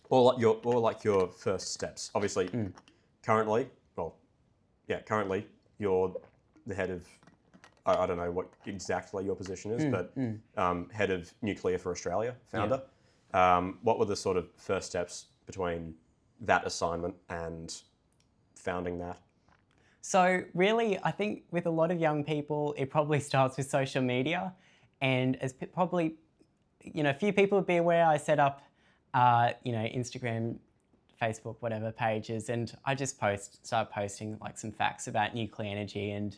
or like your first steps. Obviously, currently, currently you're the head of. I don't know what exactly your position is, but head of Nuclear for Australia, founder. What were the sort of first steps between that assignment and founding that? So really, I think with a lot of young people, it probably starts with social media. And as probably, a few people would be aware, I set up, Instagram, Facebook, whatever pages, and I just start posting like some facts about nuclear energy. And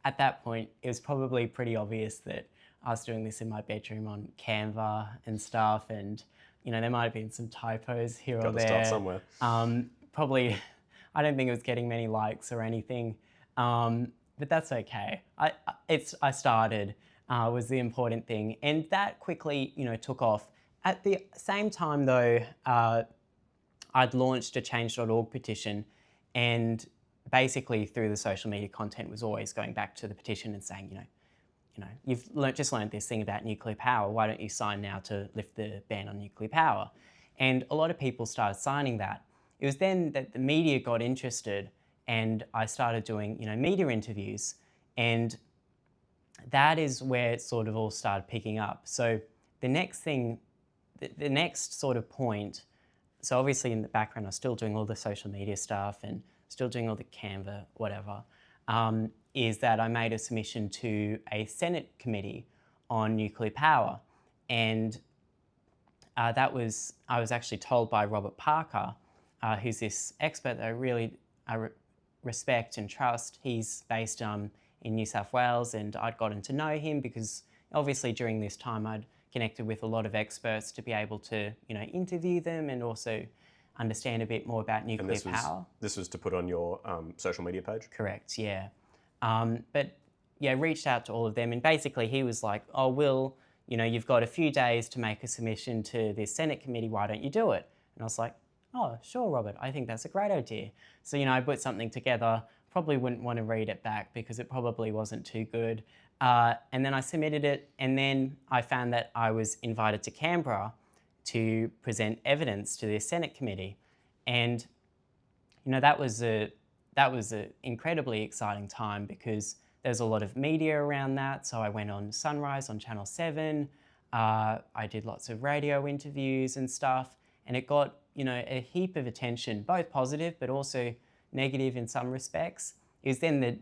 at that point, it was probably pretty obvious that I was doing this in my bedroom on Canva and stuff. And, there might have been some typos here or Got to there. start somewhere. Probably, I don't think it was getting many likes or anything, but that's okay. I started was the important thing, and that quickly, took off. At the same time, though, I'd launched a change.org petition, and basically through the social media content was always going back to the petition and saying, you've just learned this thing about nuclear power. Why don't you sign now to lift the ban on nuclear power? And a lot of people started signing that. It was then that the media got interested, and I started doing, media interviews, and that is where it sort of all started picking up. So the next thing, the next sort of point, so obviously in the background, I was still doing all the social media stuff and still doing all the Canva, whatever, is that I made a submission to a Senate committee on nuclear power. And I was actually told by Robert Parker, who's this expert that I really respect and trust. He's based in New South Wales, and I'd gotten to know him because obviously during this time I'd connected with a lot of experts to be able to, interview them and also understand a bit more about nuclear power. This was to put on your social media page? Correct, yeah. But yeah, reached out to all of them, and basically he was like, oh, Will, you've got a few days to make a submission to this Senate committee, why don't you do it? And I was like, oh, sure, Robert, I think that's a great idea. So, I put something together, probably wouldn't want to read it back because it probably wasn't too good. And then I submitted it, and then I found that I was invited to Canberra to present evidence to the Senate committee. And, that was an incredibly exciting time because there's a lot of media around that. So I went on Sunrise on Channel 7. I did lots of radio interviews and stuff, and it got, a heap of attention, both positive but also negative in some respects. It was then that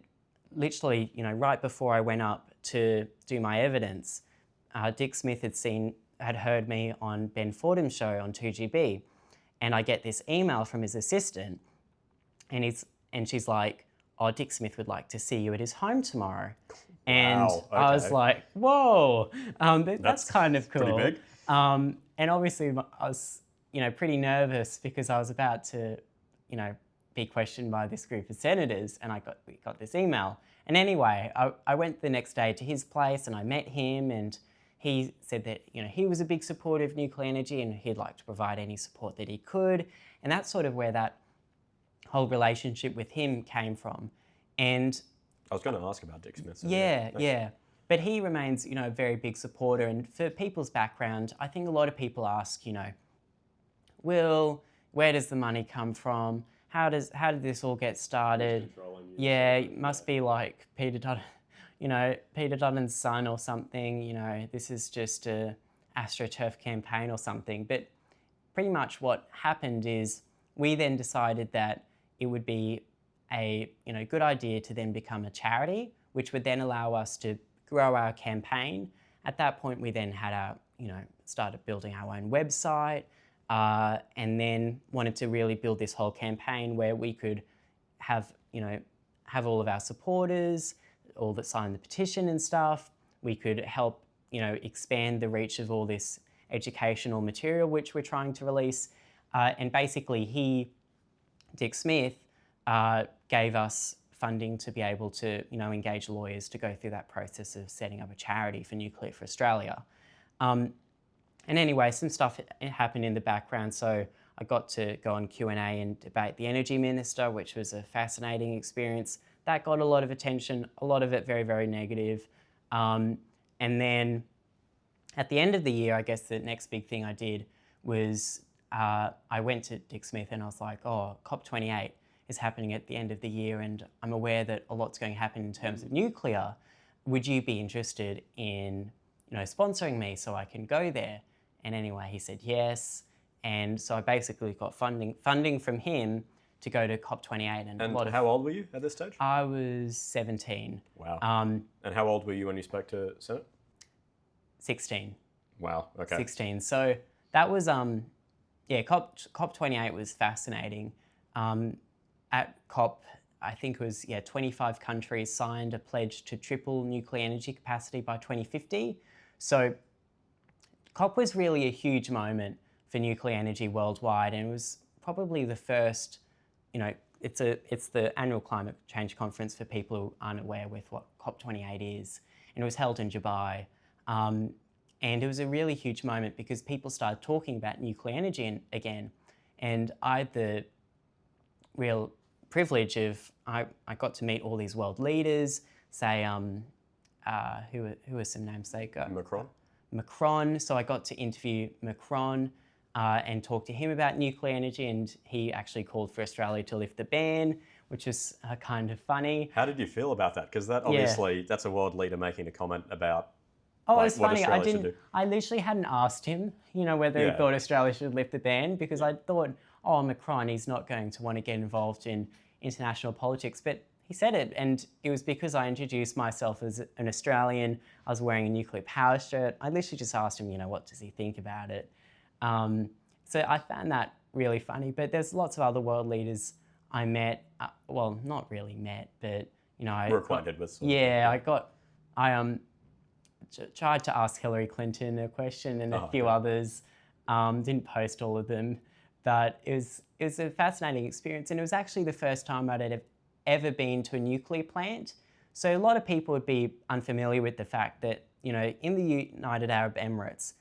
literally, right before I went up to do my evidence, Dick Smith had heard me on Ben Fordham's show on 2GB, and I get this email from his assistant, and she's like, oh, Dick Smith would like to see you at his home tomorrow. And wow, okay. I was like, whoa, that's kind of cool. Pretty big. And obviously I was, pretty nervous because I was about to, be questioned by this group of senators, and we got this email. And anyway, I went the next day to his place and I met him, and he said that, he was a big supporter of nuclear energy and he'd like to provide any support that he could. And that's sort of where that whole relationship with him came from. And I was going to ask about Dick Smith. Yeah. But he remains, a very big supporter. And for people's background, I think a lot of people ask, Will, where does the money come from? How did this all get started? Yeah, it must be like Peter Dutton's son or something. This is just a AstroTurf campaign or something. But pretty much what happened is we then decided that it would be a good idea to then become a charity, which would then allow us to grow our campaign. At that point, we then had started building our own website, and then wanted to really build this whole campaign where we could have all of our supporters, all that signed the petition and stuff. We could help, expand the reach of all this educational material which we're trying to release. And basically Dick Smith, gave us funding to be able to, engage lawyers to go through that process of setting up a charity for Nuclear for Australia. And anyway, some stuff happened in the background, so I got to go on Q&A and debate the Energy Minister, which was a fascinating experience. That got a lot of attention, a lot of it very, very negative. And then at the end of the year, I guess the next big thing I did was I went to Dick Smith and I was like, oh, COP28 is happening at the end of the year, and I'm aware that a lot's going to happen in terms of nuclear. Would you be interested in, sponsoring me so I can go there? And anyway, he said yes. And so I basically got funding from him to go to COP28. And how old were you at this stage? I was 17. Wow. And how old were you when you spoke to Senate? 16. Wow. Okay. 16. So that was, COP28 was fascinating. At COP, I think it was 25 countries signed a pledge to triple nuclear energy capacity by 2050. So COP was really a huge moment for nuclear energy worldwide, and it was probably the first, it's the annual climate change conference for people who aren't aware with what COP28 is, and it was held in Dubai. And it was a really huge moment because people started talking about nuclear energy again. And I had the real privilege of, I got to meet all these world leaders, say, who are some names they got? Macron. So I got to interview Macron and talk to him about nuclear energy, and he actually called for Australia to lift the ban, which was kind of funny. How did you feel about that? Because that obviously, that's a world leader making a comment about it was funny. I literally hadn't asked him, whether he thought Australia should lift the ban, because I thought, Macron, he's not going to want to get involved in international politics. But he said it, and it was because I introduced myself as an Australian. I was wearing a nuclear power shirt. I literally just asked him, what does he think about it? So I found that really funny. But there's lots of other world leaders I met. Well, not really met, but we're acquainted with. I tried to ask Hillary Clinton a question and a few others. Didn't post all of them, but it was a fascinating experience, and it was actually the first time I'd ever been to a nuclear plant. So a lot of people would be unfamiliar with the fact that in the United Arab Emirates,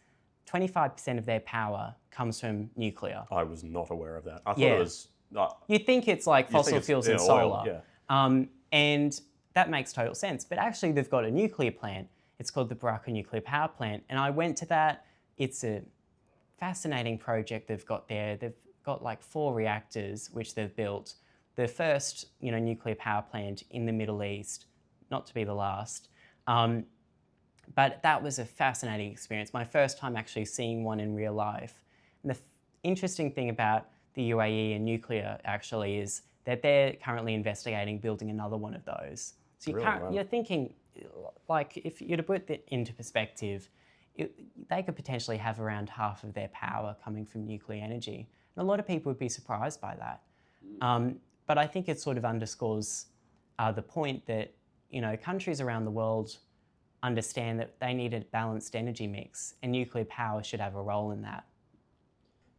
25% of their power comes from nuclear. I was not aware of that. I thought it was. You'd think it's like fossil fuels and solar, and that makes total sense. But actually, they've got a nuclear plant. It's called the Baraka Nuclear Power Plant, and I went to that. It's a fascinating project they've got there. They've got like 4 reactors which they've built. The first, nuclear power plant in the Middle East, not to be the last. But that was a fascinating experience. My first time actually seeing one in real life. And the interesting thing about the UAE and nuclear actually is that they're currently investigating building another one of those. So you're thinking, like, if you're to put that into perspective, they could potentially have around half of their power coming from nuclear energy. And a lot of people would be surprised by that. But I think it sort of underscores the point that, countries around the world understand that they need a balanced energy mix, and nuclear power should have a role in that.